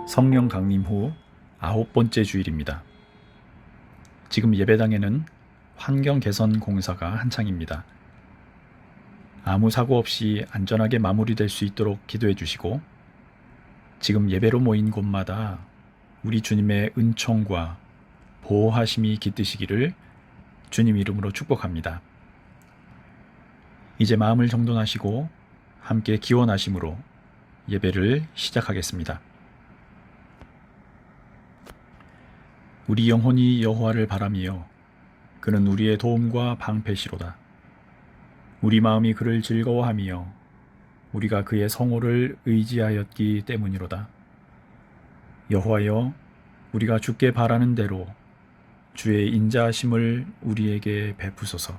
성령 강림 후 9번째 주일입니다. 지금 예배당에는 환경 개선 공사가 한창입니다. 아무 사고 없이 안전하게 마무리될 수 있도록 기도해 주시고, 지금 예배로 모인 곳마다 우리 주님의 은총과 보호하심이 깃드시기를 주님 이름으로 축복합니다. 이제 마음을 정돈하시고 함께 기원하심으로 예배를 시작하겠습니다. 우리 영혼이 여호와를 바라미요 그는 우리의 도움과 방패시로다. 우리 마음이 그를 즐거워하며 우리가 그의 성호를 의지하였기 때문이로다. 여호와여, 우리가 주께 바라는 대로 주의 인자하심을 우리에게 베푸소서.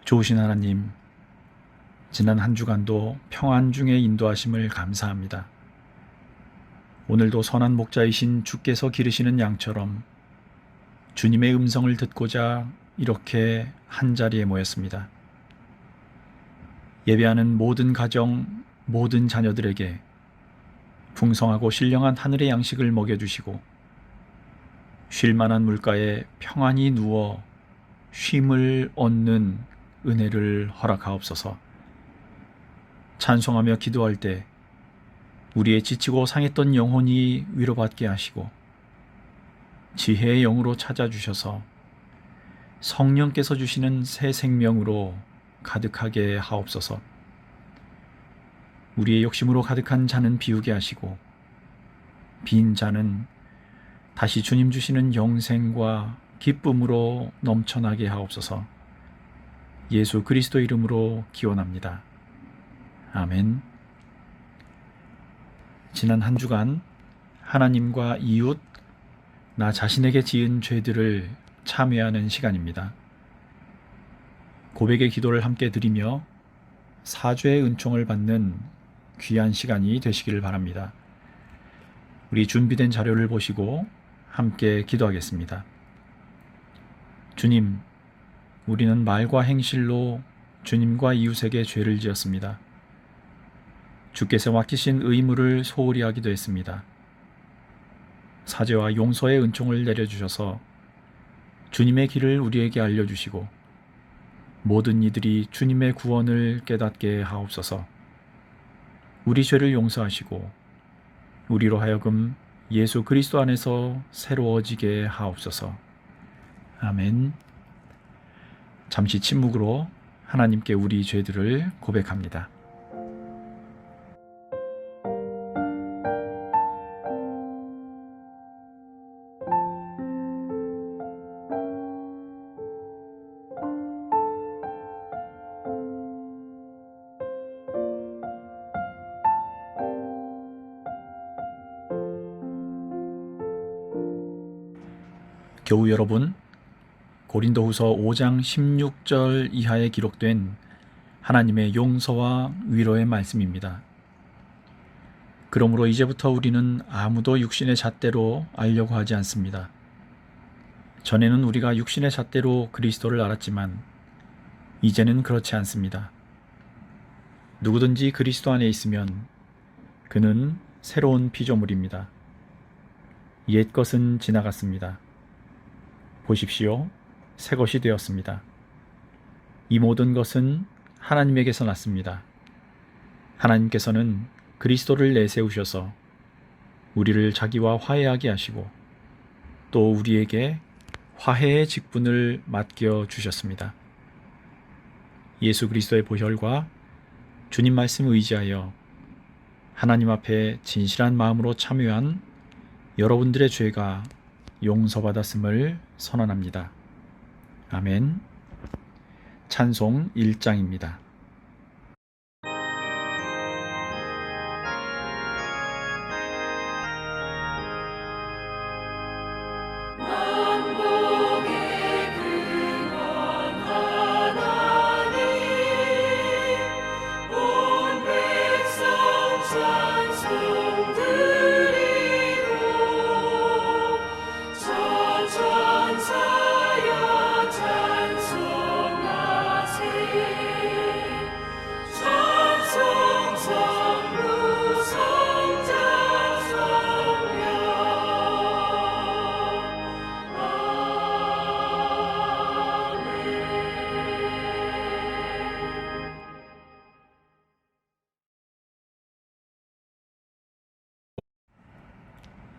좋으신 하나님, 지난 한 주간도 평안 중에 인도하심을 감사합니다. 오늘도 선한 목자이신 주께서 기르시는 양처럼 주님의 음성을 듣고자 이렇게 한자리에 모였습니다. 예배하는 모든 가정, 모든 자녀들에게 풍성하고 신령한 하늘의 양식을 먹여주시고, 쉴만한 물가에 평안히 누워 쉼을 얻는 은혜를 허락하옵소서. 찬송하며 기도할 때 우리의 지치고 상했던 영혼이 위로받게 하시고, 지혜의 영으로 찾아주셔서 성령께서 주시는 새 생명으로 가득하게 하옵소서. 우리의 욕심으로 가득한 잔은 비우게 하시고, 빈 잔은 다시 주님 주시는 영생과 기쁨으로 넘쳐나게 하옵소서. 예수 그리스도 이름으로 기원합니다. 아멘. 지난 한 주간 하나님과 이웃, 나 자신에게 지은 죄들을 참회하는 시간입니다. 고백의 기도를 함께 드리며 사죄의 은총을 받는 귀한 시간이 되시기를 바랍니다. 우리 준비된 자료를 보시고 함께 기도하겠습니다. 주님, 우리는 말과 행실로 주님과 이웃에게 죄를 지었습니다. 주께서 맡기신 의무를 소홀히 하기도 했습니다. 사죄와 용서의 은총을 내려주셔서 주님의 길을 우리에게 알려주시고, 모든 이들이 주님의 구원을 깨닫게 하옵소서. 우리 죄를 용서하시고 우리로 하여금 예수 그리스도 안에서 새로워지게 하옵소서. 아멘. 잠시 침묵으로 하나님께 우리 죄들을 고백합니다. 교우 여러분, 고린도후서 5장 16절 이하에 기록된 하나님의 용서와 위로의 말씀입니다. 그러므로 이제부터 우리는 아무도 육신의 잣대로 알려고 하지 않습니다. 전에는 우리가 육신의 잣대로 그리스도를 알았지만 이제는 그렇지 않습니다. 누구든지 그리스도 안에 있으면 그는 새로운 피조물입니다. 옛 것은 지나갔습니다. 보십시오, 새 것이 되었습니다. 이 모든 것은 하나님에게서 났습니다. 하나님께서는 그리스도를 내세우셔서 우리를 자기와 화해하게 하시고, 또 우리에게 화해의 직분을 맡겨 주셨습니다. 예수 그리스도의 보혈과 주님 말씀 의지하여 하나님 앞에 진실한 마음으로 참여한 여러분들의 죄가 용서받았음을 선언합니다. 아멘. 찬송 1장입니다. 천천사여 찬송하세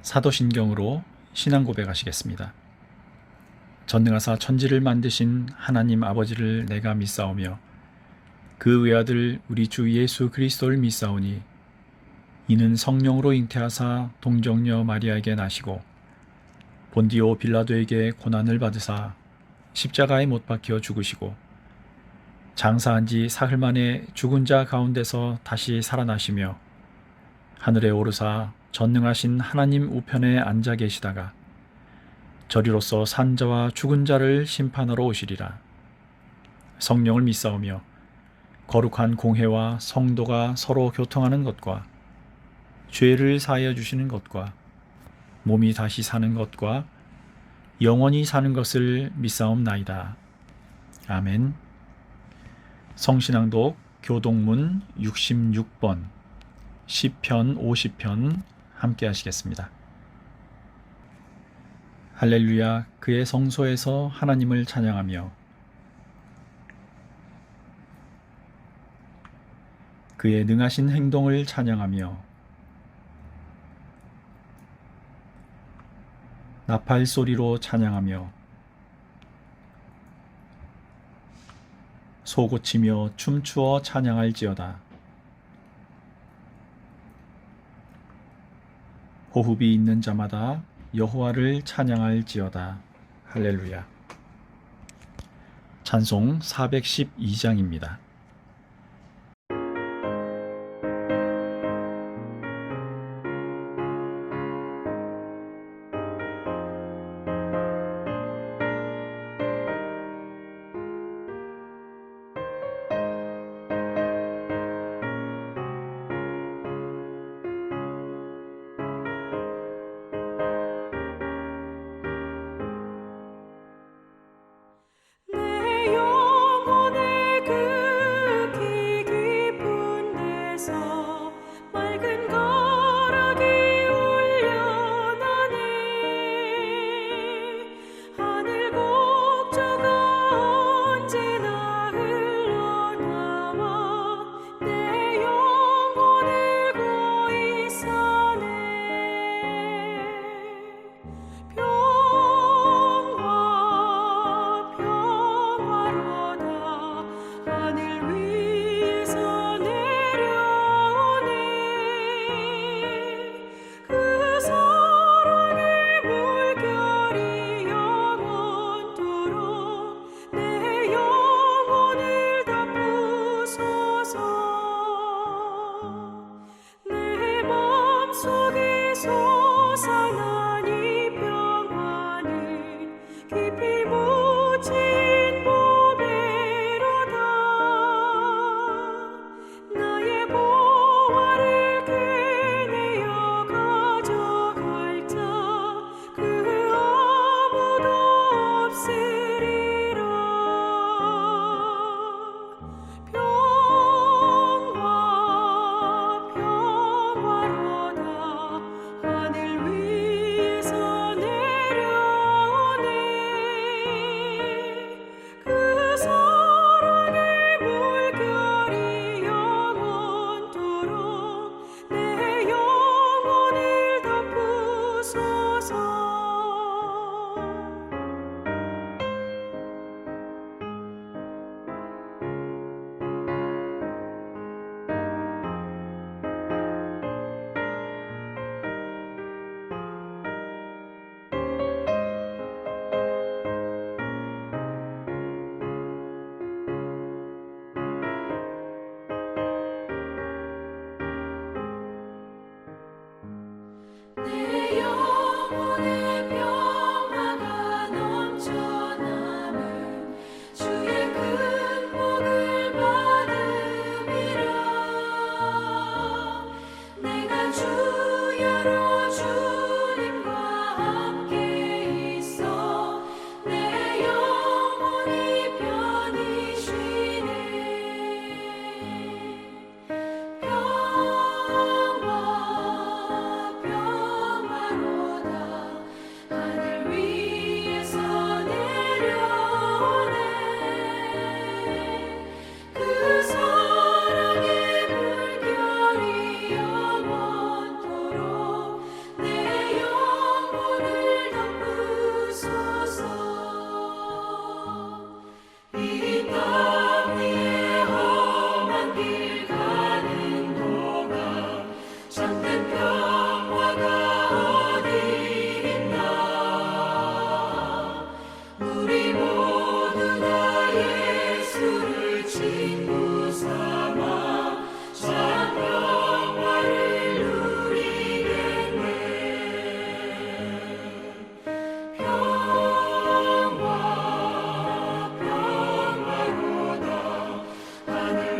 사도신경으로 신앙 고백하시겠습니다. 전능하사 천지를 만드신 하나님 아버지를 내가 믿사오며 그 외아들 우리 주 예수 그리스도를 믿사오니 이는 성령으로 잉태하사 동정녀 마리아에게 나시고 본디오 빌라도에게 고난을 받으사 십자가에 못 박혀 죽으시고 장사한 지 사흘 만에 죽은 자 가운데서 다시 살아나시며 하늘에 오르사 전능하신 하나님 우편에 앉아 계시다가 저리로서 산 자와 죽은 자를 심판하러 오시리라. 성령을 믿사오며 거룩한 공회와 성도가 서로 교통하는 것과 죄를 사하여 주시는 것과 몸이 다시 사는 것과 영원히 사는 것을 믿사옵나이다. 아멘. 성신앙독 교동문 66번 시편 50편 함께 하시겠습니다. 할렐루야. 그의 성소에서 하나님을 찬양하며 그의 능하신 행동을 찬양하며 나팔 소리로 찬양하며 소고치며 춤추어 찬양할지어다. 호흡이 있는 자마다 여호와를 찬양할지어다. 할렐루야. 찬송 412장입니다. 깊이 묻힌 보배로다.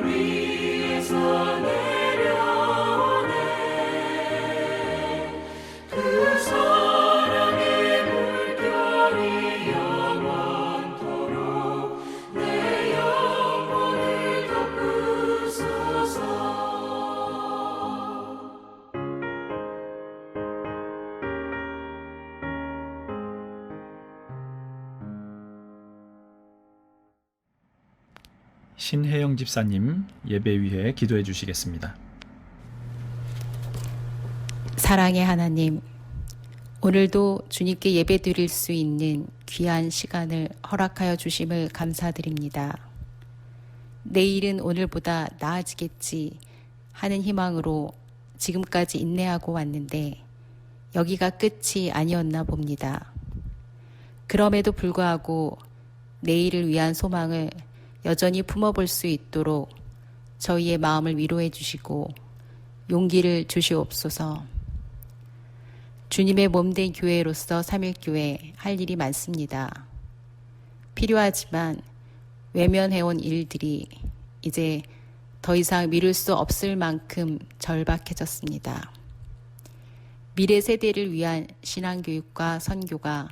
위에서 내려오네. 그 사랑의 물결이 영원토록 내 영혼을 덮으소서. 신혜영 집사님 예배 위해 기도해 주시겠습니다. 사랑의 하나님, 오늘도 주님께 예배 드릴 수 있는 귀한 시간을 허락하여 주심을 감사드립니다. 내일은 오늘보다 나아지겠지 하는 희망으로 지금까지 인내하고 왔는데 여기가 끝이 아니었나 봅니다. 그럼에도 불구하고 내일을 위한 소망을 여전히 품어볼 수 있도록 저희의 마음을 위로해 주시고 용기를 주시옵소서. 주님의 몸된 교회로서 3.1교회 할 일이 많습니다. 필요하지만 외면해온 일들이 이제 더 이상 미룰 수 없을 만큼 절박해졌습니다. 미래 세대를 위한 신앙교육과 선교가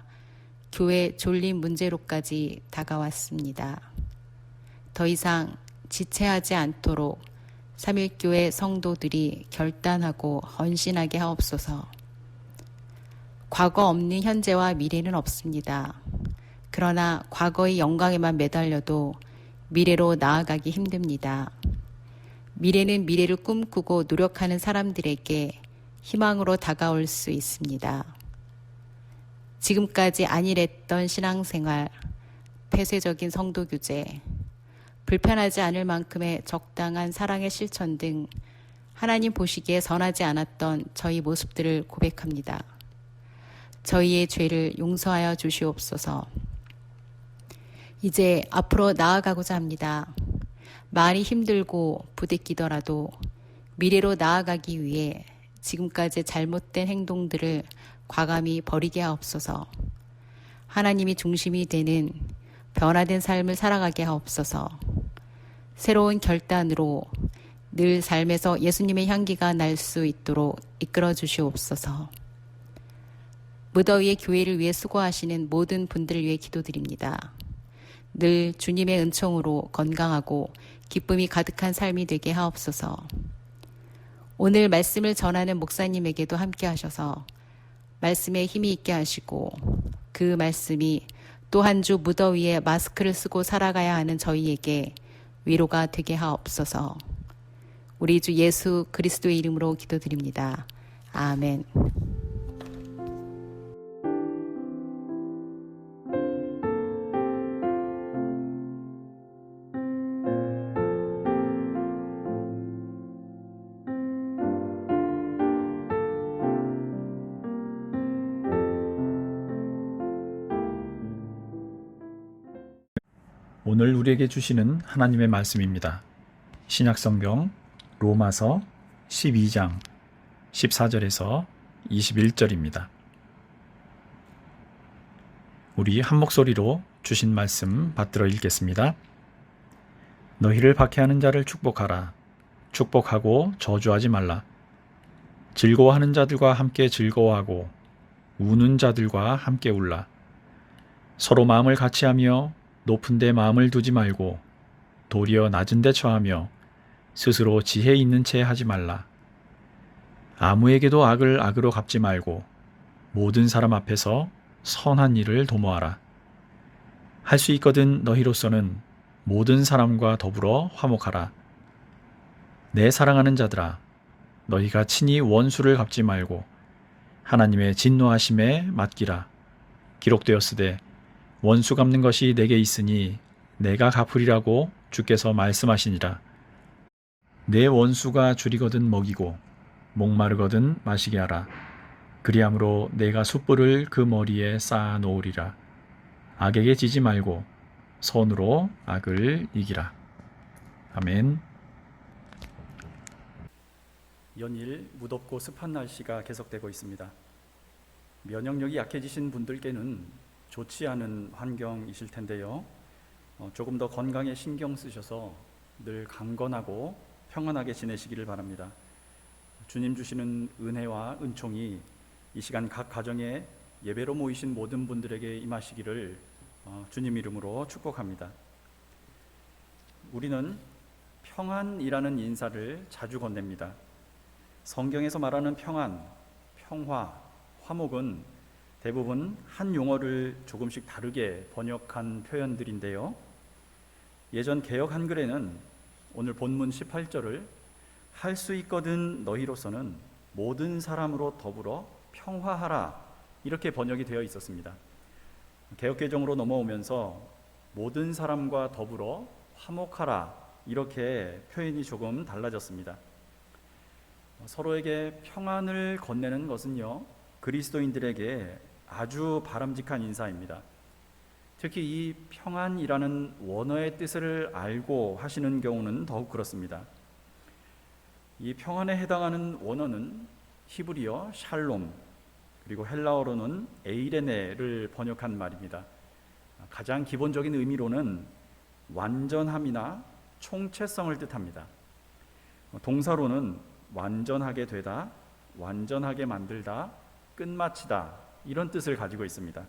교회 졸린 문제로까지 다가왔습니다. 더 이상 지체하지 않도록 3.1교회 성도들이 결단하고 헌신하게 하옵소서. 과거 없는 현재와 미래는 없습니다. 그러나 과거의 영광에만 매달려도 미래로 나아가기 힘듭니다. 미래는 미래를 꿈꾸고 노력하는 사람들에게 희망으로 다가올 수 있습니다. 지금까지 안일했던 신앙생활, 폐쇄적인 성도 교제, 불편하지 않을 만큼의 적당한 사랑의 실천 등 하나님 보시기에 선하지 않았던 저희 모습들을 고백합니다. 저희의 죄를 용서하여 주시옵소서. 이제 앞으로 나아가고자 합니다. 많이 힘들고 부대끼더라도 미래로 나아가기 위해 지금까지 잘못된 행동들을 과감히 버리게 하옵소서. 하나님이 중심이 되는 변화된 삶을 살아가게 하옵소서. 새로운 결단으로 늘 삶에서 예수님의 향기가 날 수 있도록 이끌어 주시옵소서. 무더위의 교회를 위해 수고하시는 모든 분들을 위해 기도드립니다. 늘 주님의 은총으로 건강하고 기쁨이 가득한 삶이 되게 하옵소서. 오늘 말씀을 전하는 목사님에게도 함께 하셔서 말씀에 힘이 있게 하시고 그 말씀이 또 한 주 무더위에 마스크를 쓰고 살아가야 하는 저희에게 위로가 되게 하옵소서. 우리 주 예수 그리스도의 이름으로 기도드립니다. 아멘. 오늘 우리에게 주시는 하나님의 말씀입니다. 신약성경 로마서 12장 14절에서 21절입니다. 우리 한 목소리로 주신 말씀 받들어 읽겠습니다. 너희를 박해하는 자를 축복하라. 축복하고 저주하지 말라. 즐거워하는 자들과 함께 즐거워하고 우는 자들과 함께 울라. 서로 마음을 같이하며 높은 데 마음을 두지 말고 도리어 낮은 데 처하며 스스로 지혜 있는 채 하지 말라. 아무에게도 악을 악으로 갚지 말고 모든 사람 앞에서 선한 일을 도모하라. 할 수 있거든 너희로서는 모든 사람과 더불어 화목하라. 내 사랑하는 자들아, 너희가 친히 원수를 갚지 말고 하나님의 진노하심에 맡기라. 기록되었으되 원수 갚는 것이 내게 있으니 내가 갚으리라고 주께서 말씀하시니라. 내 원수가 줄이거든 먹이고 목마르거든 마시게 하라. 그리함으로 내가 숯불을 그 머리에 쌓아 놓으리라. 악에게 지지 말고 선으로 악을 이기라. 아멘. 연일 무덥고 습한 날씨가 계속되고 있습니다. 면역력이 약해지신 분들께는 좋지 않은 환경이실 텐데요. 조금 더 건강에 신경 쓰셔서 늘 강건하고 평안하게 지내시기를 바랍니다. 주님 주시는 은혜와 은총이 이 시간 각 가정에 예배로 모이신 모든 분들에게 임하시기를 주님 이름으로 축복합니다. 우리는 평안이라는 인사를 자주 건넵니다. 성경에서 말하는 평안, 평화, 화목은 대부분 한 용어를 조금씩 다르게 번역한 표현들인데요. 예전 개역 한글에는 오늘 본문 18절을 할 수 있거든 너희로서는 모든 사람으로 더불어 평화하라 이렇게 번역이 되어 있었습니다. 개역 개정으로 넘어오면서 모든 사람과 더불어 화목하라 이렇게 표현이 조금 달라졌습니다. 서로에게 평안을 건네는 것은요, 그리스도인들에게 아주 바람직한 인사입니다. 특히 이 평안이라는 원어의 뜻을 알고 하시는 경우는 더욱 그렇습니다. 이 평안에 해당하는 원어는 히브리어 샬롬, 그리고 헬라어로는 에이레네를 번역한 말입니다. 가장 기본적인 의미로는 완전함이나 총체성을 뜻합니다. 동사로는 완전하게 되다, 완전하게 만들다, 끝마치다 이런 뜻을 가지고 있습니다.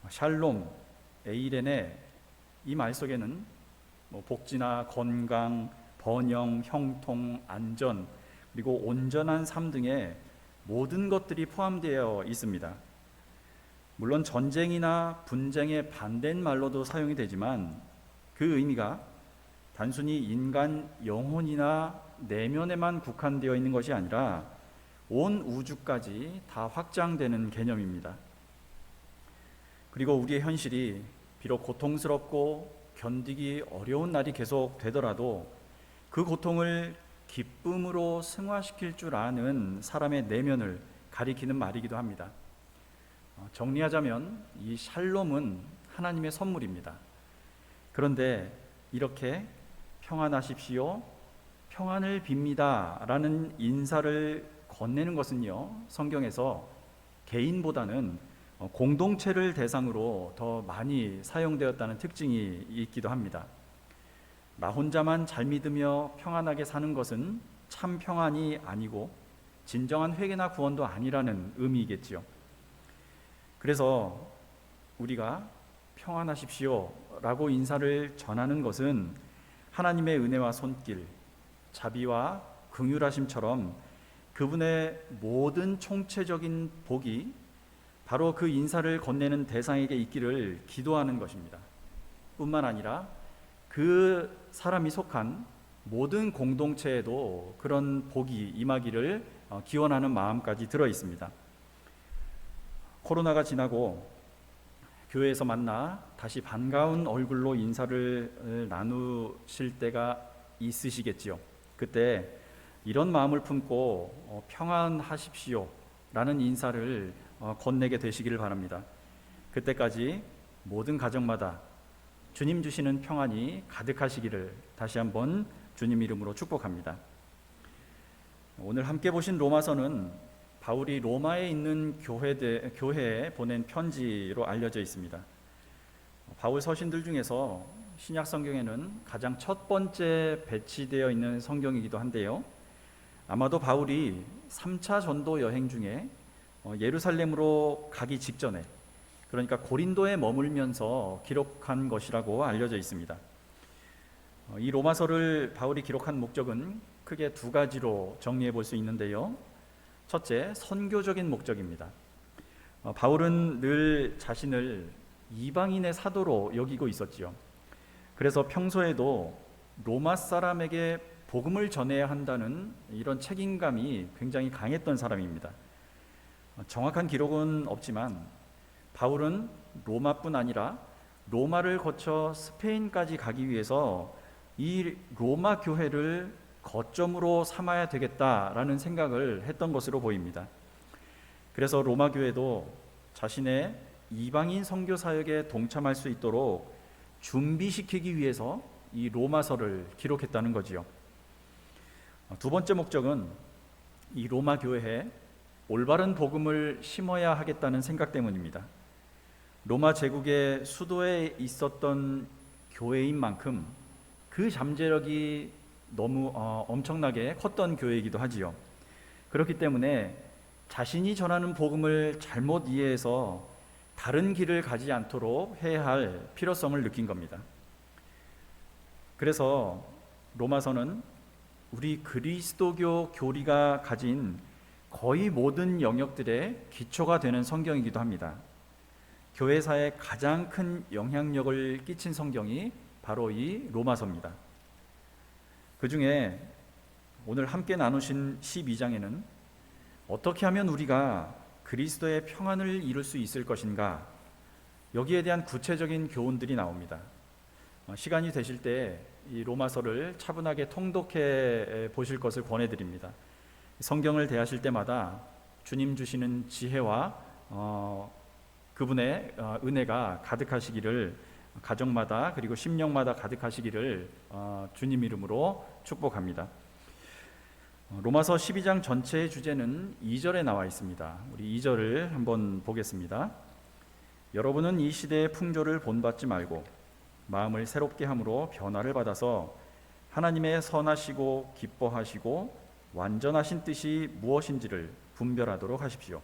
샬롬, 에이레네 이 말 속에는 복지나 건강, 번영, 형통, 안전 그리고 온전한 삶 등의 모든 것들이 포함되어 있습니다. 물론 전쟁이나 분쟁의 반대인 말로도 사용이 되지만 그 의미가 단순히 인간 영혼이나 내면에만 국한되어 있는 것이 아니라 온 우주까지 다 확장되는 개념입니다. 그리고 우리의 현실이 비록 고통스럽고 견디기 어려운 날이 계속 되더라도 그 고통을 기쁨으로 승화시킬 줄 아는 사람의 내면을 가리키는 말이기도 합니다. 정리하자면 이 샬롬은 하나님의 선물입니다. 그런데 이렇게 평안하십시오, 평안을 빕니다 라는 인사를 건네는 것은요, 성경에서 개인보다는 공동체를 대상으로 더 많이 사용되었다는 특징이 있기도 합니다. 나 혼자만 잘 믿으며 평안하게 사는 것은 참 평안이 아니고 진정한 회개나 구원도 아니라는 의미이겠지요. 그래서 우리가 평안하십시오 라고 인사를 전하는 것은 하나님의 은혜와 손길, 자비와 긍휼하심처럼 그분의 모든 총체적인 복이 바로 그 인사를 건네는 대상에게 있기를 기도하는 것입니다. 뿐만 아니라 그 사람이 속한 모든 공동체에도 그런 복이 임하기를 기원하는 마음까지 들어 있습니다. 코로나가 지나고 교회에서 만나 다시 반가운 얼굴로 인사를 나누실 때가 있으시겠지요. 그때 이런 마음을 품고 평안하십시오 라는 인사를 건네게 되시기를 바랍니다. 그때까지 모든 가정마다 주님 주시는 평안이 가득하시기를 다시 한번 주님 이름으로 축복합니다. 오늘 함께 보신 로마서는 바울이 로마에 있는 교회에 보낸 편지로 알려져 있습니다. 바울 서신들 중에서 신약 성경에는 가장 첫 번째 배치되어 있는 성경이기도 한데요. 아마도 바울이 3차 전도 여행 중에 예루살렘으로 가기 직전에, 그러니까 고린도에 머물면서 기록한 것이라고 알려져 있습니다. 이 로마서를 바울이 기록한 목적은 크게 두 가지로 정리해 볼 수 있는데요. 첫째, 선교적인 목적입니다. 바울은 늘 자신을 이방인의 사도로 여기고 있었지요. 그래서 평소에도 로마 사람에게 복음을 전해야 한다는 이런 책임감이 굉장히 강했던 사람입니다. 정확한 기록은 없지만 바울은 로마뿐 아니라 로마를 거쳐 스페인까지 가기 위해서 이 로마 교회를 거점으로 삼아야 되겠다라는 생각을 했던 것으로 보입니다. 그래서 로마 교회도 자신의 이방인 선교 사역에 동참할 수 있도록 준비시키기 위해서 이 로마서를 기록했다는 거지요. 두 번째 목적은 이 로마 교회에 올바른 복음을 심어야 하겠다는 생각 때문입니다. 로마 제국의 수도에 있었던 교회인 만큼 그 그 잠재력이 너무 엄청나게 컸던 교회이기도 하지요. 그렇기 때문에 자신이 전하는 복음을 잘못 이해해서 다른 길을 가지 않도록 해야 할 필요성을 느낀 겁니다. 그래서 로마서는 우리 그리스도교 교리가 가진 거의 모든 영역들의 기초가 되는 성경이기도 합니다. 교회사에 가장 큰 영향력을 끼친 성경이 바로 이 로마서입니다. 그 중에 오늘 함께 나누신 12장에는 어떻게 하면 우리가 그리스도의 평안을 이룰 수 있을 것인가, 여기에 대한 구체적인 교훈들이 나옵니다. 시간이 되실 때 이 로마서를 차분하게 통독해 보실 것을 권해드립니다. 성경을 대하실 때마다 주님 주시는 지혜와 그분의 은혜가 가득하시기를, 가정마다 그리고 심령마다 가득하시기를 주님 이름으로 축복합니다. 로마서 12장 전체의 주제는 2절에 나와 있습니다. 우리 2절을 한번 보겠습니다. 여러분은 이 시대의 풍조를 본받지 말고 마음을 새롭게 함으로 변화를 받아서 하나님의 선하시고 기뻐하시고 완전하신 뜻이 무엇인지를 분별하도록 하십시오.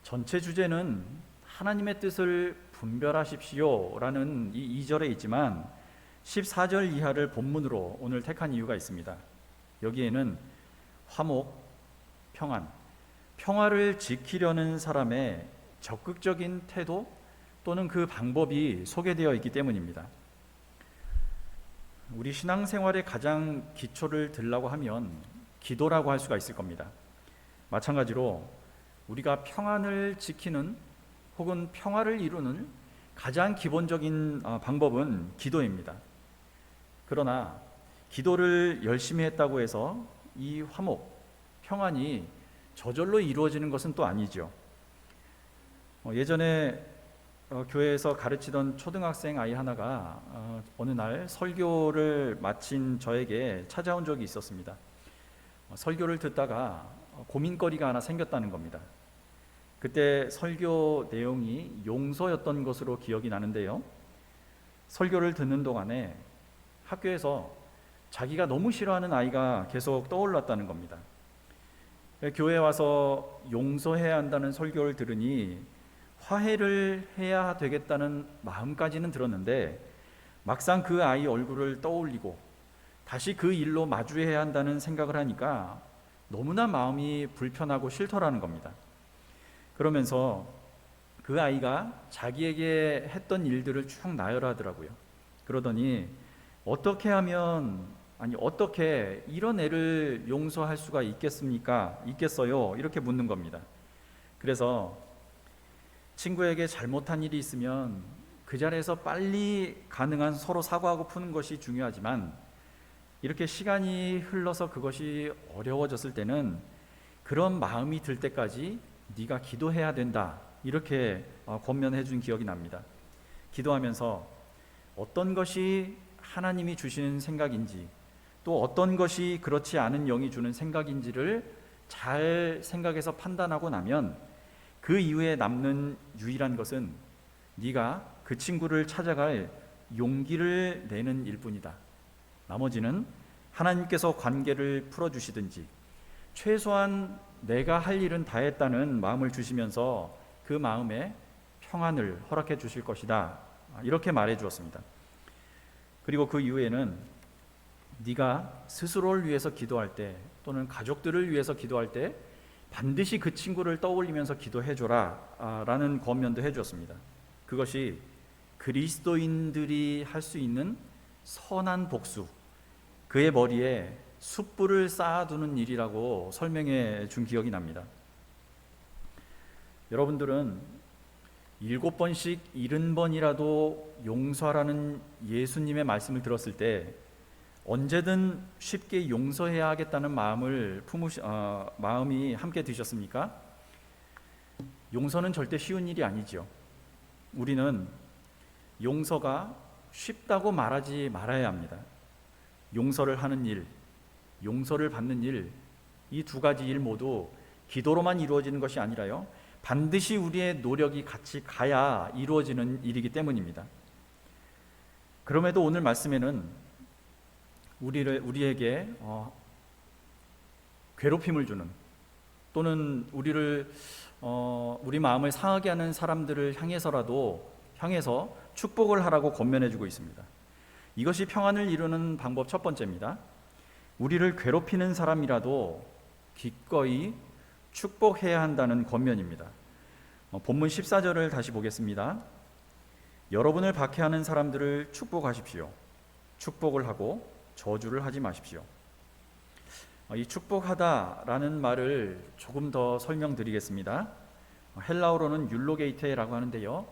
전체 주제는 하나님의 뜻을 분별하십시오 라는 이 2절에 있지만 14절 이하를 본문으로 오늘 택한 이유가 있습니다. 여기에는 화목, 평안, 평화를 지키려는 사람의 적극적인 태도 또는 그 방법이 소개되어 있기 때문입니다. 우리 신앙생활의 가장 기초를 들라고 하면 기도라고 할 수가 있을 겁니다. 마찬가지로 우리가 평안을 지키는 혹은 평화를 이루는 가장 기본적인 방법은 기도입니다. 그러나 기도를 열심히 했다고 해서 이 화목, 평안이 저절로 이루어지는 것은 또 아니죠. 예전에 교회에서 가르치던 초등학생 아이 하나가 어느 날 설교를 마친 저에게 찾아온 적이 있었습니다. 설교를 듣다가 고민거리가 하나 생겼다는 겁니다. 그때 설교 내용이 용서였던 것으로 기억이 나는데요. 설교를 듣는 동안에 학교에서 자기가 너무 싫어하는 아이가 계속 떠올랐다는 겁니다. 교회에 와서 용서해야 한다는 설교를 들으니 화해를 해야 되겠다는 마음까지는 들었는데 막상 그 아이 얼굴을 떠올리고 다시 그 일로 마주해야 한다는 생각을 하니까 너무나 마음이 불편하고 싫더라는 겁니다. 그러면서 그 아이가 자기에게 했던 일들을 쭉 나열하더라고요. 그러더니 어떻게 이런 애를 용서할 수가 있겠어요? 이렇게 묻는 겁니다. 그래서 친구에게 잘못한 일이 있으면 그 자리에서 빨리 가능한 서로 사과하고 푸는 것이 중요하지만 이렇게 시간이 흘러서 그것이 어려워졌을 때는 그런 마음이 들 때까지 네가 기도해야 된다, 이렇게 권면해 준 기억이 납니다. 기도하면서 어떤 것이 하나님이 주시는 생각인지 또 어떤 것이 그렇지 않은 영이 주는 생각인지를 잘 생각해서 판단하고 나면 그 이후에 남는 유일한 것은 네가 그 친구를 찾아갈 용기를 내는 일뿐이다. 나머지는 하나님께서 관계를 풀어주시든지 최소한 내가 할 일은 다 했다는 마음을 주시면서 그 마음에 평안을 허락해 주실 것이다, 이렇게 말해 주었습니다. 그리고 그 이후에는 네가 스스로를 위해서 기도할 때 또는 가족들을 위해서 기도할 때 반드시 그 친구를 떠올리면서 기도해줘라 라는 권면도 해주었습니다. 그것이 그리스도인들이 할 수 있는 선한 복수, 그의 머리에 숯불을 쌓아두는 일이라고 설명해 준 기억이 납니다. 여러분들은 7번씩 70번이라도 용서하라는 예수님의 말씀을 들었을 때 언제든 쉽게 용서해야 하겠다는 마음이 함께 드셨습니까? 용서는 절대 쉬운 일이 아니죠. 우리는 용서가 쉽다고 말하지 말아야 합니다. 용서를 하는 일, 용서를 받는 일, 이 두 가지 일 모두 기도로만 이루어지는 것이 아니라요, 반드시 우리의 노력이 같이 가야 이루어지는 일이기 때문입니다. 그럼에도 오늘 말씀에는 우리에게 괴롭힘을 주는, 또는 우리 마음을 상하게 하는 사람들을 향해서 축복을 하라고 권면해 주고 있습니다. 이것이 평안을 이루는 방법 첫 번째입니다. 우리를 괴롭히는 사람이라도 기꺼이 축복해야 한다는 권면입니다. 본문 14절을 다시 보겠습니다. 여러분을 박해하는 사람들을 축복하십시오. 축복을 하고 저주를 하지 마십시오. 이 축복하다라는 말을 조금 더 설명드리겠습니다. 헬라어로는 율로게이테라고 하는데요.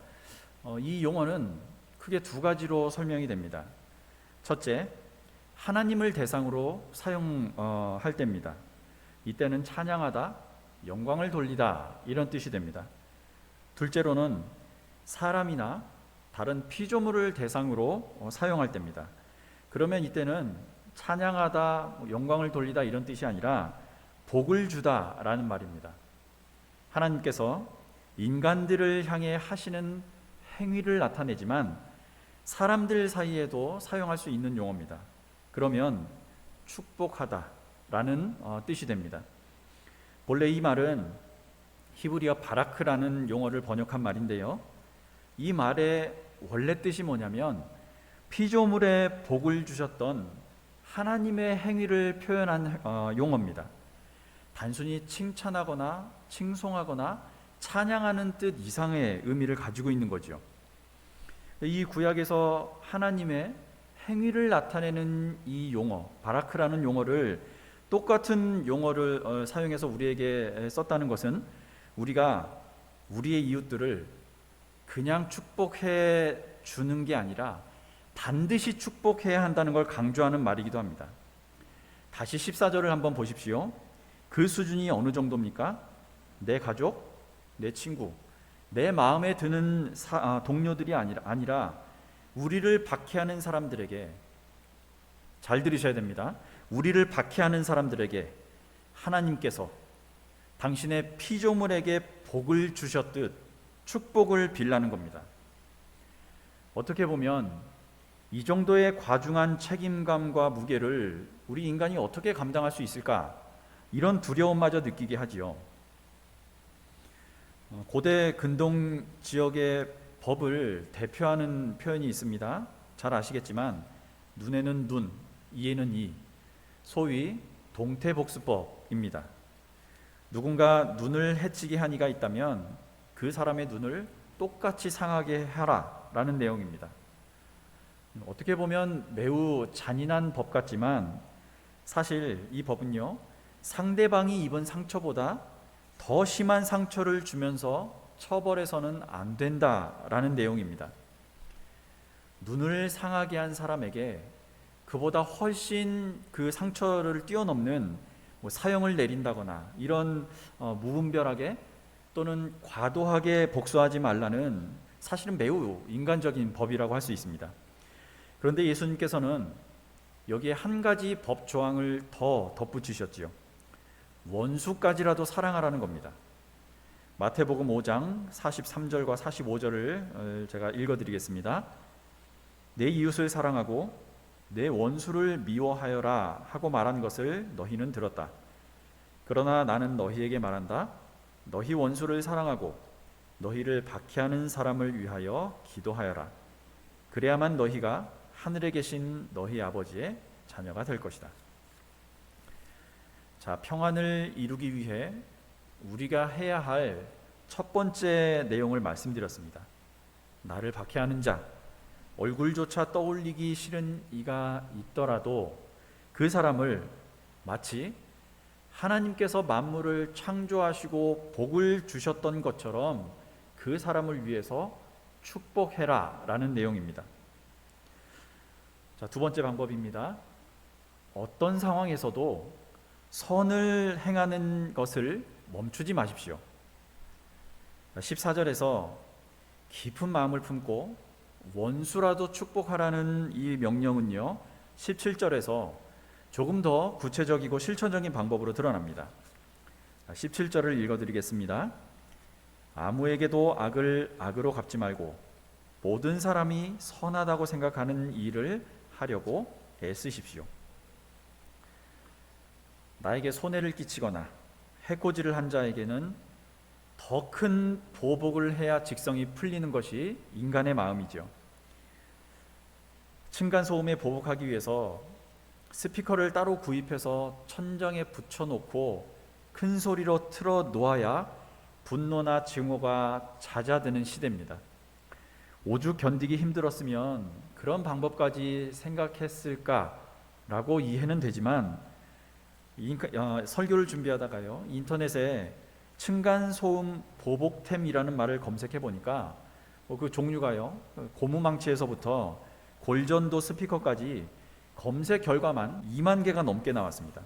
이 용어는 크게 두 가지로 설명이 됩니다. 첫째, 하나님을 대상으로 사용할 때입니다. 이때는 찬양하다, 영광을 돌리다 이런 뜻이 됩니다. 둘째로는 사람이나 다른 피조물을 대상으로 사용할 때입니다. 그러면 이때는 찬양하다, 영광을 돌리다 이런 뜻이 아니라 복을 주다라는 말입니다. 하나님께서 인간들을 향해 하시는 행위를 나타내지만 사람들 사이에도 사용할 수 있는 용어입니다. 그러면 축복하다라는 뜻이 됩니다. 본래 이 말은 히브리어 바라크라는 용어를 번역한 말인데요. 이 말의 원래 뜻이 뭐냐면 피조물에 복을 주셨던 하나님의 행위를 표현한 용어입니다. 단순히 칭찬하거나 칭송하거나 찬양하는 뜻 이상의 의미를 가지고 있는 거죠. 이 구약에서 하나님의 행위를 나타내는 이 용어, 바라크라는 용어를 똑같은 용어를 사용해서 우리에게 썼다는 것은 우리가 우리의 이웃들을 그냥 축복해 주는 게 아니라 반드시 축복해야 한다는 걸 강조하는 말이기도 합니다. 다시 14절을 한번 보십시오. 그 수준이 어느 정도입니까? 내 가족, 내 친구, 내 마음에 드는 동료들이 아니라 우리를 박해하는 사람들에게, 잘 들으셔야 됩니다. 우리를 박해하는 사람들에게 하나님께서 당신의 피조물에게 복을 주셨듯 축복을 빌라는 겁니다. 어떻게 보면 이 정도의 과중한 책임감과 무게를 우리 인간이 어떻게 감당할 수 있을까? 이런 두려움마저 느끼게 하지요. 고대 근동 지역의 법을 대표하는 표현이 있습니다. 잘 아시겠지만 눈에는 눈, 이에는 이, 소위 동태복수법입니다. 누군가 눈을 해치게 한 이가 있다면 그 사람의 눈을 똑같이 상하게 하라라는 내용입니다. 어떻게 보면 매우 잔인한 법 같지만 사실 이 법은요, 상대방이 입은 상처보다 더 심한 상처를 주면서 처벌해서는 안 된다라는 내용입니다. 눈을 상하게 한 사람에게 그보다 훨씬 그 상처를 뛰어넘는 사형을 내린다거나 이런 무분별하게 또는 과도하게 복수하지 말라는 사실은 매우 인간적인 법이라고 할 수 있습니다. 그런데 예수님께서는 여기에 한 가지 법 조항을 더 덧붙이셨지요. 원수까지라도 사랑하라는 겁니다. 마태복음 5장 43절과 45절을 제가 읽어드리겠습니다. 내 이웃을 사랑하고 내 원수를 미워하여라 하고 말한 것을 너희는 들었다. 그러나 나는 너희에게 말한다. 너희 원수를 사랑하고 너희를 박해하는 사람을 위하여 기도하여라. 그래야만 너희가 하늘에 계신 너희 아버지의 자녀가 될 것이다. 자, 평안을 이루기 위해 우리가 해야 할 첫 번째 내용을 말씀드렸습니다. 나를 박해하는 자, 얼굴조차 떠올리기 싫은 이가 있더라도 그 사람을 마치 하나님께서 만물을 창조하시고 복을 주셨던 것처럼 그 사람을 위해서 축복해라 라는 내용입니다. 자, 두 번째 방법입니다. 어떤 상황에서도 선을 행하는 것을 멈추지 마십시오. 14절에서 깊은 마음을 품고 원수라도 축복하라는 이 명령은요, 17절에서 조금 더 구체적이고 실천적인 방법으로 드러납니다. 17절을 읽어드리겠습니다. 아무에게도 악을 악으로 갚지 말고 모든 사람이 선하다고 생각하는 일을 하려고 애쓰십시오. 나에게 손해를 끼치거나 해코지를 한 자에게는 더 큰 보복을 해야 직성이 풀리는 것이 인간의 마음이죠. 층간소음에 보복하기 위해서 스피커를 따로 구입해서 천장에 붙여놓고 큰 소리로 틀어 놓아야 분노나 증오가 잦아드는 시대입니다. 오죽 견디기 힘들었으면 그런 방법까지 생각했을까라고 이해는 되지만 설교를 준비하다가요, 인터넷에 층간소음 보복템이라는 말을 검색해 보니까 그 종류가요, 고무망치에서부터 골전도 스피커까지 검색 결과만 2만 개가 넘게 나왔습니다.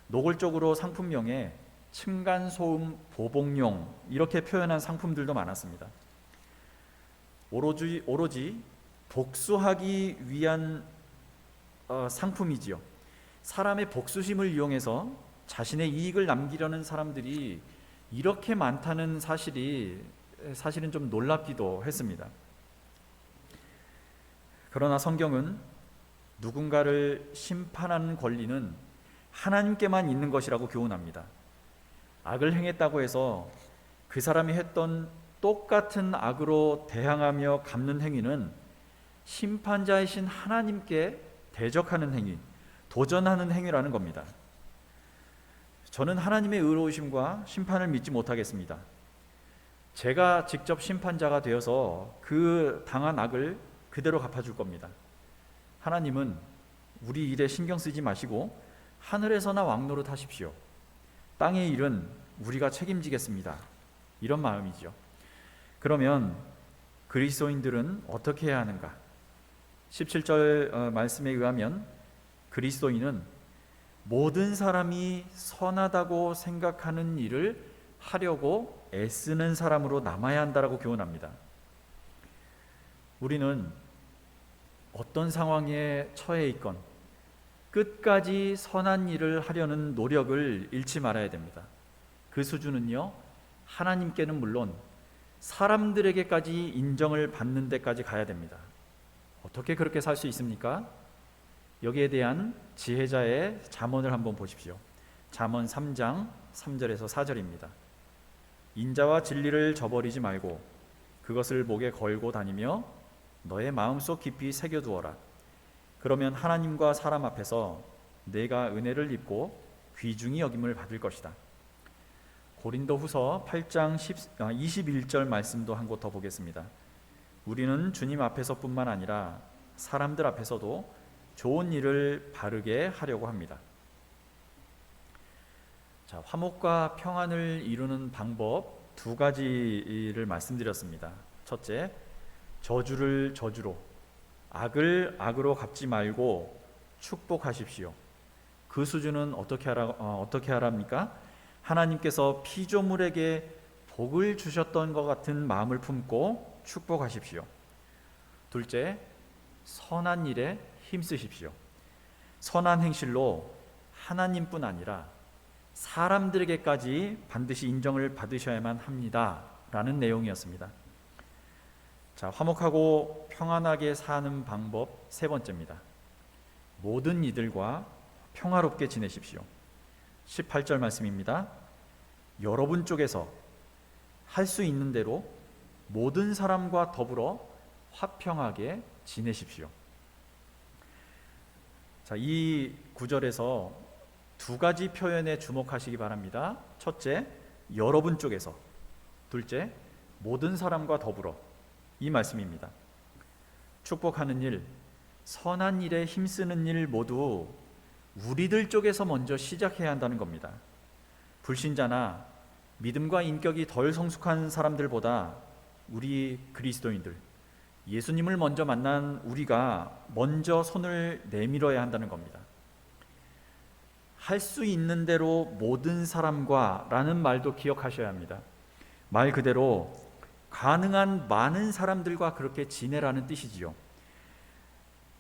노골적으로 상품명에 층간소음 보복용 이렇게 표현한 상품들도 많았습니다. 오로지 복수하기 위한 상품이지요. 사람의 복수심을 이용해서 자신의 이익을 남기려는 사람들이 이렇게 많다는 사실은 좀 놀랍기도 했습니다. 그러나 성경은 누군가를 심판하는 권리는 하나님께만 있는 것이라고 교훈합니다. 악을 행했다고 해서 그 사람이 했던 똑같은 악으로 대항하며 갚는 행위는 심판자이신 하나님께 대적하는 행위, 도전하는 행위라는 겁니다. 저는 하나님의 의로우심과 심판을 믿지 못하겠습니다. 제가 직접 심판자가 되어서 그 당한 악을 그대로 갚아줄 겁니다. 하나님은 우리 일에 신경 쓰지 마시고 하늘에서나 왕노릇 하십시오. 땅의 일은 우리가 책임지겠습니다. 이런 마음이죠. 그러면 그리스도인들은 어떻게 해야 하는가? 17절 말씀에 의하면 그리스도인은 모든 사람이 선하다고 생각하는 일을 하려고 애쓰는 사람으로 남아야 한다라고 교훈합니다. 우리는 어떤 상황에 처해 있건 끝까지 선한 일을 하려는 노력을 잃지 말아야 됩니다. 그 수준은요, 하나님께는 물론 사람들에게까지 인정을 받는 데까지 가야 됩니다. 어떻게 그렇게 살 수 있습니까? 여기에 대한 지혜자의 잠언을 한번 보십시오. 잠언 3장 3절에서 4절입니다. 인자와 진리를 저버리지 말고 그것을 목에 걸고 다니며 너의 마음속 깊이 새겨두어라. 그러면 하나님과 사람 앞에서 내가 은혜를 입고 귀중히 여김을 받을 것이다. 고린도후서 8장 21절 말씀도 한 곳 더 보겠습니다. 우리는 주님 앞에서뿐만 아니라 사람들 앞에서도 좋은 일을 바르게 하려고 합니다. 자, 화목과 평안을 이루는 방법 두 가지를 말씀드렸습니다. 첫째, 저주를 저주로, 악을 악으로 갚지 말고 축복하십시오. 그 수준은 어떻게 하랍니까? 하나님께서 피조물에게 복을 주셨던 것 같은 마음을 품고 축복하십시오. 둘째, 선한 일에 힘쓰십시오. 선한 행실로 하나님뿐 아니라 사람들에게까지 반드시 인정을 받으셔야만 합니다. 라는 내용이었습니다. 자, 화목하고 평안하게 사는 방법 세 번째입니다. 모든 이들과 평화롭게 지내십시오. 18절 말씀입니다. 여러분 쪽에서 할 수 있는 대로 모든 사람과 더불어 화평하게 지내십시오. 자, 이 구절에서 두 가지 표현에 주목하시기 바랍니다. 첫째, 여러분 쪽에서. 둘째, 모든 사람과 더불어. 이 말씀입니다. 축복하는 일, 선한 일에 힘쓰는 일 모두 우리들 쪽에서 먼저 시작해야 한다는 겁니다. 불신자나 믿음과 인격이 덜 성숙한 사람들보다 우리 그리스도인들, 예수님을 먼저 만난 우리가 먼저 손을 내밀어야 한다는 겁니다. 할 수 있는 대로 모든 사람과 라는 말도 기억하셔야 합니다. 말 그대로 가능한 많은 사람들과 그렇게 지내라는 뜻이지요.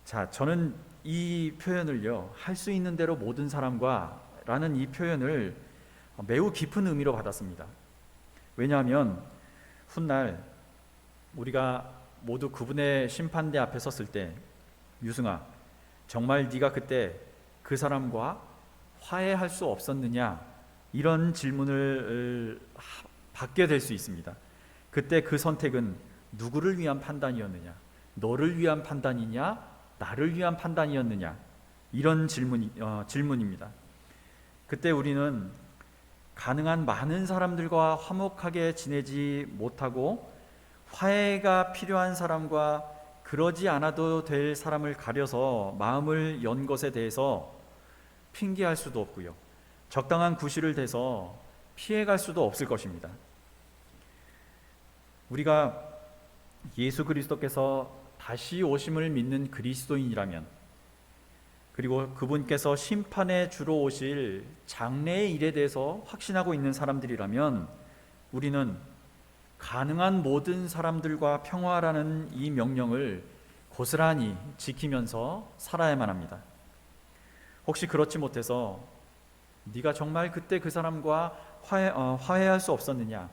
자, 저는 이 표현을요, 할 수 있는 대로 모든 사람과 라는 이 표현을 매우 깊은 의미로 받았습니다. 왜냐하면 훗날 우리가 모두 그분의 심판대 앞에 섰을 때 유승아, 정말 네가 그때 그 사람과 화해할 수 없었느냐? 이런 질문을 받게 될 수 있습니다. 그때 그 선택은 누구를 위한 판단이었느냐? 너를 위한 판단이냐? 나를 위한 판단이었느냐? 이런 질문입니다. 그때 우리는 가능한 많은 사람들과 화목하게 지내지 못하고 화해가 필요한 사람과 그러지 않아도 될 사람을 가려서 마음을 연 것에 대해서 핑계할 수도 없고요. 적당한 구실을 대서 피해갈 수도 없을 것입니다. 우리가 예수 그리스도께서 다시 오심을 믿는 그리스도인이라면, 그리고 그분께서 심판의 주로 오실 장래의 일에 대해서 확신하고 있는 사람들이라면 우리는 가능한 모든 사람들과 평화라는 이 명령을 고스란히 지키면서 살아야만 합니다. 혹시 그렇지 못해서 네가 정말 그때 그 사람과 화해할 수 없었느냐,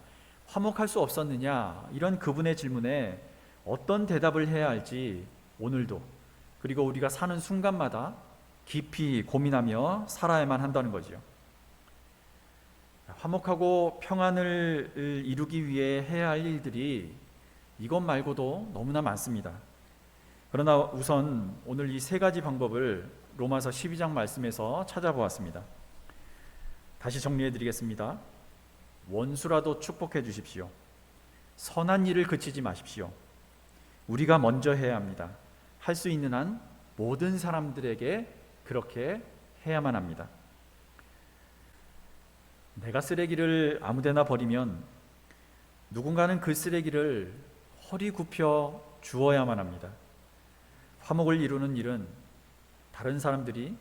화목할 수 없었느냐, 이런 그분의 질문에 어떤 대답을 해야 할지 오늘도, 그리고 우리가 사는 순간마다 깊이 고민하며 살아야만 한다는 거지요. 화목하고 평안을 이루기 위해 해야 할 일들이 이것 말고도 너무나 많습니다. 그러나 우선 오늘 이 세 가지 방법을 로마서 12장 말씀에서 찾아보았습니다. 다시 정리해 드리겠습니다. 원수라도 축복해 주십시오. 선한 일을 그치지 마십시오. 우리가 먼저 해야 합니다. 할 수 있는 한 모든 사람들에게 그렇게 해야만 합니다. 내가 쓰레기를 아무데나 버리면 누군가는 그 쓰레기를 허리 굽혀 주어야만 합니다. 화목을 이루는 일은 다른 사람들이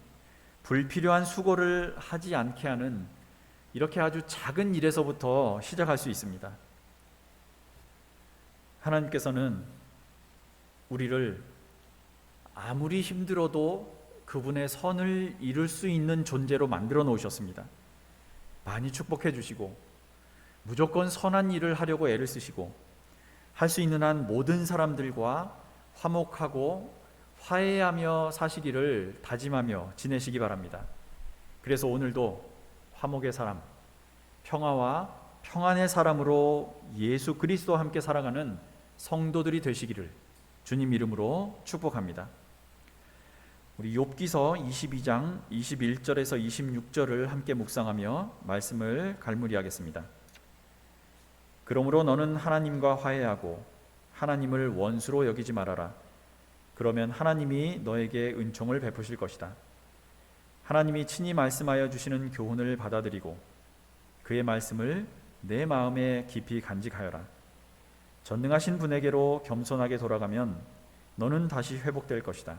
불필요한 수고를 하지 않게 하는 이렇게 아주 작은 일에서부터 시작할 수 있습니다. 하나님께서는 우리를 아무리 힘들어도 그분의 선을 이룰 수 있는 존재로 만들어 놓으셨습니다. 많이 축복해 주시고 무조건 선한 일을 하려고 애를 쓰시고 할 수 있는 한 모든 사람들과 화목하고 화해하며 사시기를 다짐하며 지내시기 바랍니다. 그래서 오늘도 화목의 사람, 평화와 평안의 사람으로 예수 그리스도와 함께 살아가는 성도들이 되시기를 주님 이름으로 축복합니다. 우리 욥기서 22장 21절에서 26절을 함께 묵상하며 말씀을 갈무리하겠습니다. 그러므로 너는 하나님과 화해하고 하나님을 원수로 여기지 말아라. 그러면 하나님이 너에게 은총을 베푸실 것이다. 하나님이 친히 말씀하여 주시는 교훈을 받아들이고 그의 말씀을 내 마음에 깊이 간직하여라. 전능하신 분에게로 겸손하게 돌아가면 너는 다시 회복될 것이다.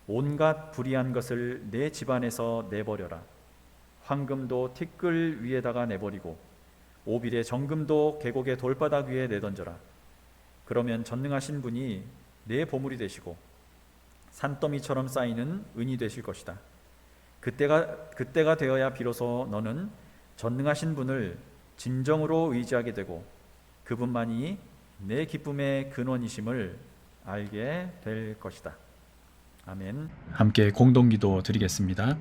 온갖 불의한 것을 내 집안에서 내버려라. 황금도 티끌 위에다가 내버리고 오빌의 정금도 계곡의 돌바닥 위에 내던져라. 그러면 전능하신 분이 내 보물이 되시고 산더미처럼 쌓이는 은이 되실 것이다. 그때가 되어야 비로소 너는 전능하신 분을 진정으로 의지하게 되고 그분만이 내 기쁨의 근원이심을 알게 될 것이다. 아멘. 함께 공동기도 드리겠습니다.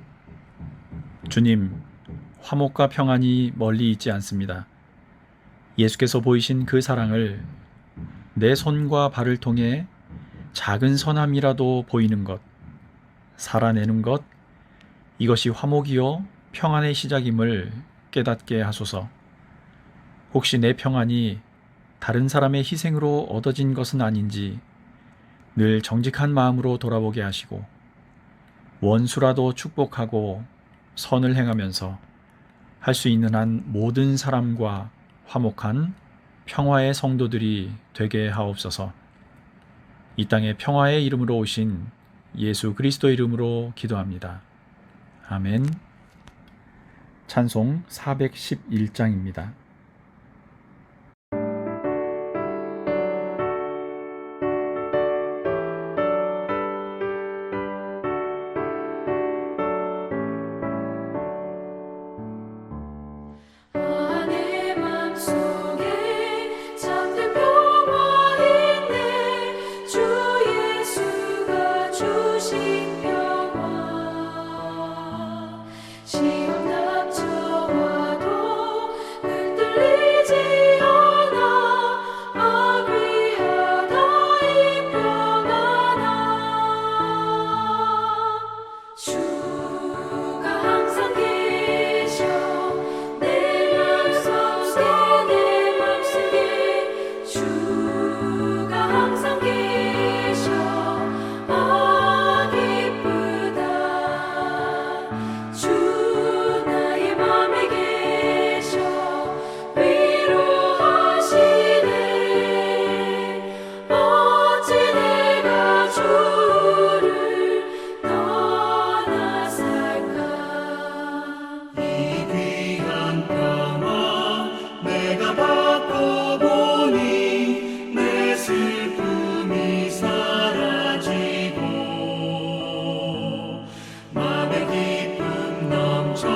주님, 화목과 평안이 멀리 있지 않습니다. 예수께서 보이신 그 사랑을 내 손과 발을 통해 작은 선함이라도 보이는 것, 살아내는 것, 이것이 화목이요 평안의 시작임을 깨닫게 하소서. 혹시 내 평안이 다른 사람의 희생으로 얻어진 것은 아닌지 늘 정직한 마음으로 돌아보게 하시고 원수라도 축복하고 선을 행하면서 할 수 있는 한 모든 사람과 화목한 평화의 성도들이 되게 하옵소서. 이 땅에 평화의 이름으로 오신 예수 그리스도 이름으로 기도합니다. 아멘. 찬송 411장입니다. 내 맘속에 잠든 평화 있네 주가 항상 계셔 내 맘속에 주가 항상 계셔 기쁘다 주 나의 맘에 계셔 위로하시네 어찌 내가 주를 떠나 살까 이 귀한 평화 내가 받고 보니 내 슬픔이 사라지고 맘에 기쁨 넘쳐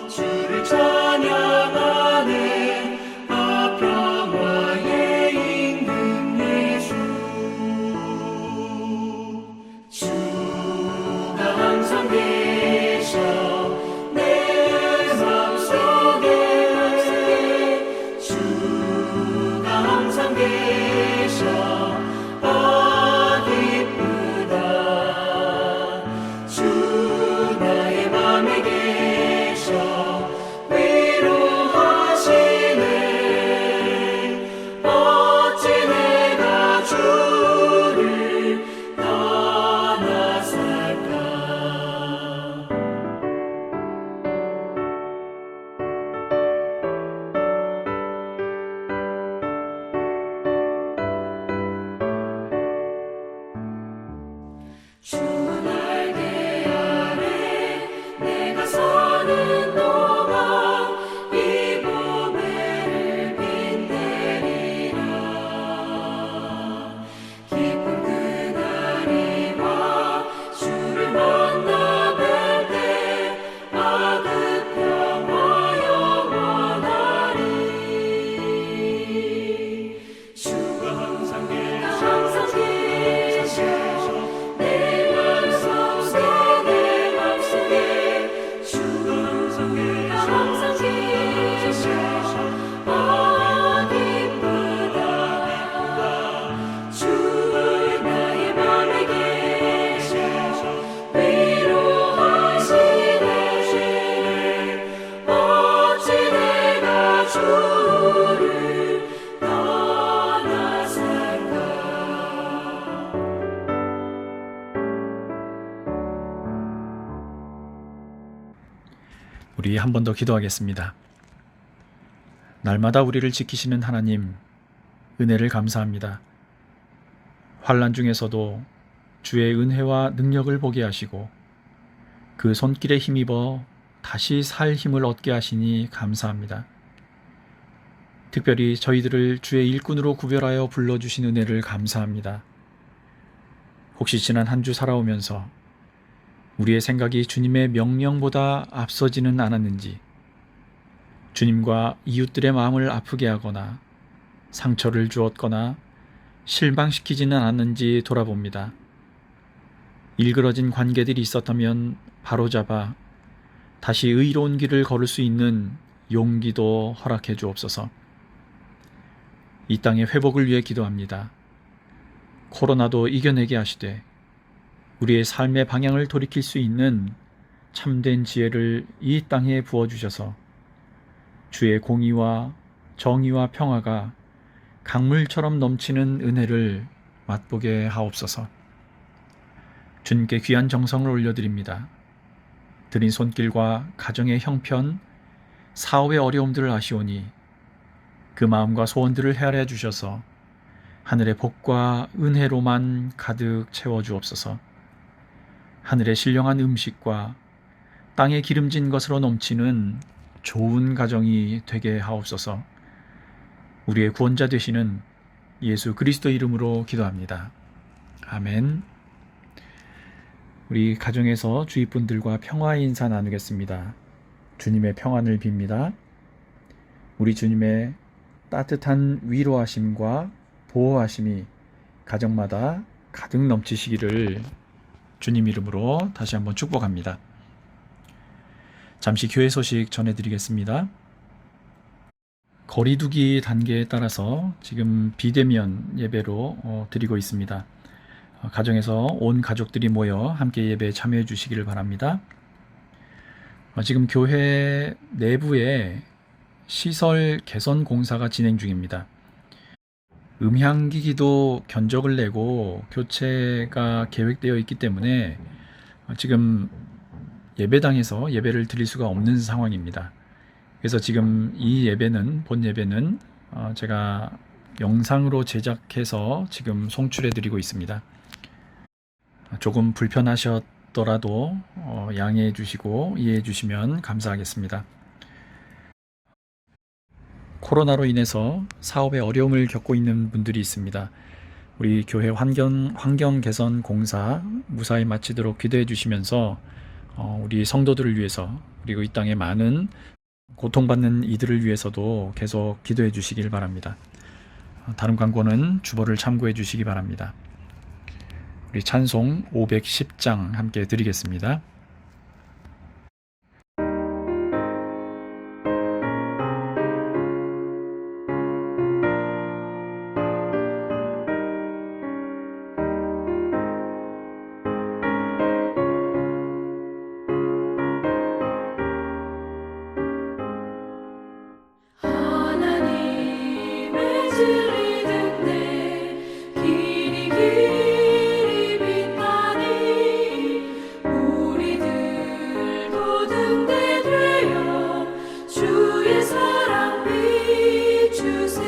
주를 찬양하네 아 평화의 임금 예수 주가 항상 계셔 내 맘속에 주가 항상 계셔 기쁘다 주 나의 맘에 계셔 위로하시네 어찌 내가 주를 떠나 살까 주 날개 아래 내가 서는 동안 이 보배를 빛내리라 기쁜 그날이 와 주를 만나 뵐때 그 평화 영원하리 주가 항상 항상 계셔 내 맘속에 주가 항상 계셔 기쁘다 주 나의 맘에 계셔 위로하시네 어찌 내가 주를 떠나 살까 우리 한 번 더 기도하겠습니다. 날마다 우리를 지키시는 하나님, 은혜를 감사합니다. 환난 중에서도 주의 은혜와 능력을 보게 하시고 그 손길에 힘입어 다시 살 힘을 얻게 하시니 감사합니다. 특별히 저희들을 주의 일꾼으로 구별하여 불러주신 은혜를 감사합니다. 혹시 지난 한 주 살아오면서 우리의 생각이 주님의 명령보다 앞서지는 않았는지, 주님과 이웃들의 마음을 아프게 하거나 상처를 주었거나 실망시키지는 않았는지 돌아봅니다. 일그러진 관계들이 있었다면 바로잡아 다시 의로운 길을 걸을 수 있는 용기도 허락해 주옵소서. 이 땅의 회복을 위해 기도합니다. 코로나도 이겨내게 하시되 우리의 삶의 방향을 돌이킬 수 있는 참된 지혜를 이 땅에 부어주셔서 주의 공의와 정의와 평화가 강물처럼 넘치는 은혜를 맛보게 하옵소서. 주님께 귀한 정성을 올려드립니다. 드린 손길과 가정의 형편, 사업의 어려움들을 아시오니 그 마음과 소원들을 헤아려 주셔서 하늘의 복과 은혜로만 가득 채워주옵소서. 하늘의 신령한 음식과 땅에 기름진 것으로 넘치는 좋은 가정이 되게 하옵소서. 우리의 구원자 되시는 예수 그리스도 이름으로 기도합니다. 아멘. 우리 가정에서 주위 분들과 평화의 인사 나누겠습니다. 주님의 평안을 빕니다. 우리 주님의 따뜻한 위로하심과 보호하심이 가정마다 가득 넘치시기를 주님 이름으로 다시 한번 축복합니다. 잠시 교회 소식 전해드리겠습니다. 거리두기 단계에 따라서 지금 비대면 예배로 드리고 있습니다. 가정에서 온 가족들이 모여 함께 예배에 참여해 주시기를 바랍니다. 지금 교회 내부에 시설 개선 공사가 진행 중입니다. 음향기기도 견적을 내고 교체가 계획되어 있기 때문에 지금 예배당에서 예배를 드릴 수가 없는 상황입니다. 그래서 지금 이 예배는, 본 예배는 제가 영상으로 제작해서 지금 송출해 드리고 있습니다. 조금 불편하셨더라도 양해해 주시고 이해해 주시면 감사하겠습니다. 코로나로 인해서 사업에 어려움을 겪고 있는 분들이 있습니다. 우리 교회 환경 개선 공사 무사히 마치도록 기도해 주시면서 우리 성도들을 위해서, 그리고 이 땅에 많은 고통받는 이들을 위해서도 계속 기도해 주시길 바랍니다. 다른 광고는 주보를 참고해 주시기 바랍니다. 우리 찬송 510장 함께 드리겠습니다. 하나님의 진리 듣네 길이 길이 빛나니 우리들도 등대 되어 주의 사랑 비추세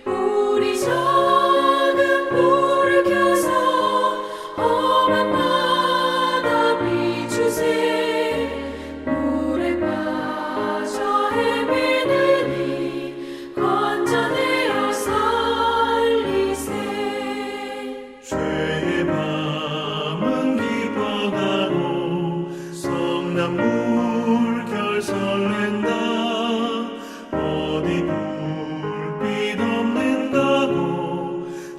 우리 작은 불을 켜서 험한 바다 비추세 물에 빠져 헤매느니 건져내어 살리세 죄의 밤은 깊어가고 성난 물결 설렌다 어디 불빛 없는다고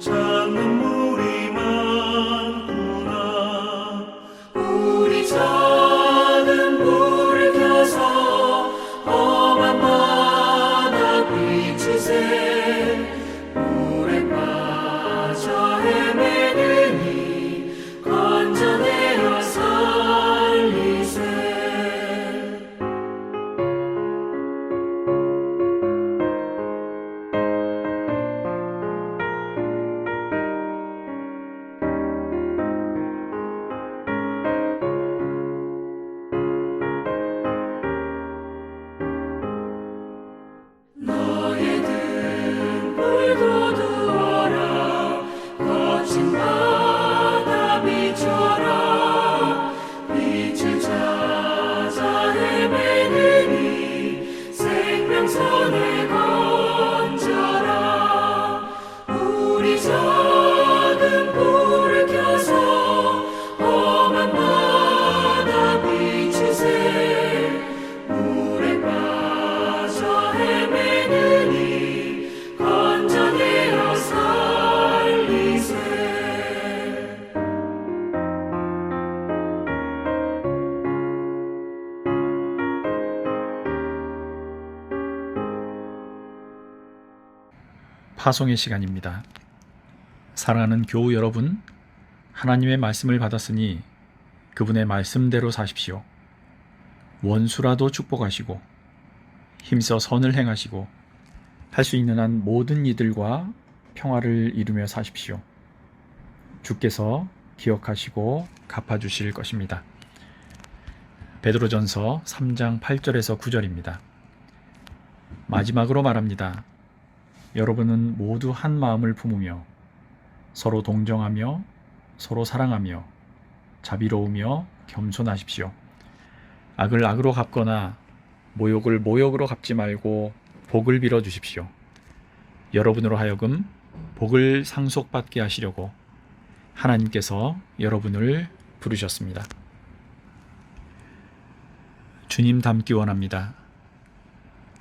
찾는 물이 많구나 우리 작은 불을 켜서 험한 바다 비추세 물에 빠져 헤매느니 건져내어 살리세 너의 등불도 두어라 거친 바다 비춰라 빛을 찾아 헤매느니 생명선을 건져라 우리 작은 불을 켜서 험한 바다 비추세 물에 빠져 헤매느니 건져내어 살리세 파송의 시간입니다. 사랑하는 교우 여러분, 하나님의 말씀을 받았으니 그분의 말씀대로 사십시오. 원수라도 축복하시고 힘써 선을 행하시고 할 수 있는 한 모든 이들과 평화를 이루며 사십시오. 주께서 기억하시고 갚아주실 것입니다. 베드로전서 3장 8절에서 9절입니다. 마지막으로 말합니다. 여러분은 모두 한 마음을 품으며 서로 동정하며 서로 사랑하며 자비로우며 겸손하십시오. 악을 악으로 갚거나 모욕을 모욕으로 갚지 말고 복을 빌어 주십시오. 여러분으로 하여금 복을 상속받게 하시려고 하나님께서 여러분을 부르셨습니다. 주님 닮기 원합니다.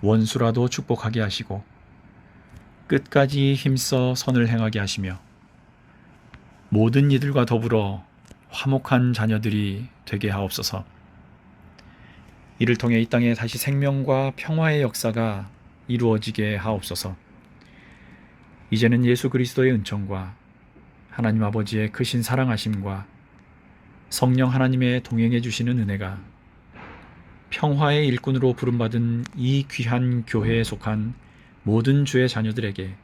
원수라도 축복하게 하시고 끝까지 힘써 선을 행하게 하시며 모든 이들과 더불어 화목한 자녀들이 되게 하옵소서. 이를 통해 이 땅에 다시 생명과 평화의 역사가 이루어지게 하옵소서. 이제는 예수 그리스도의 은총과 하나님 아버지의 크신 사랑하심과 성령 하나님의 동행해 주시는 은혜가 평화의 일꾼으로 부름받은 이 귀한 교회에 속한 모든 주의 자녀들에게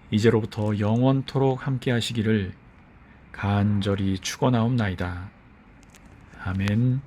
이제로부터 영원토록 함께 하시기를 간절히 축원하옵나이다. 아멘.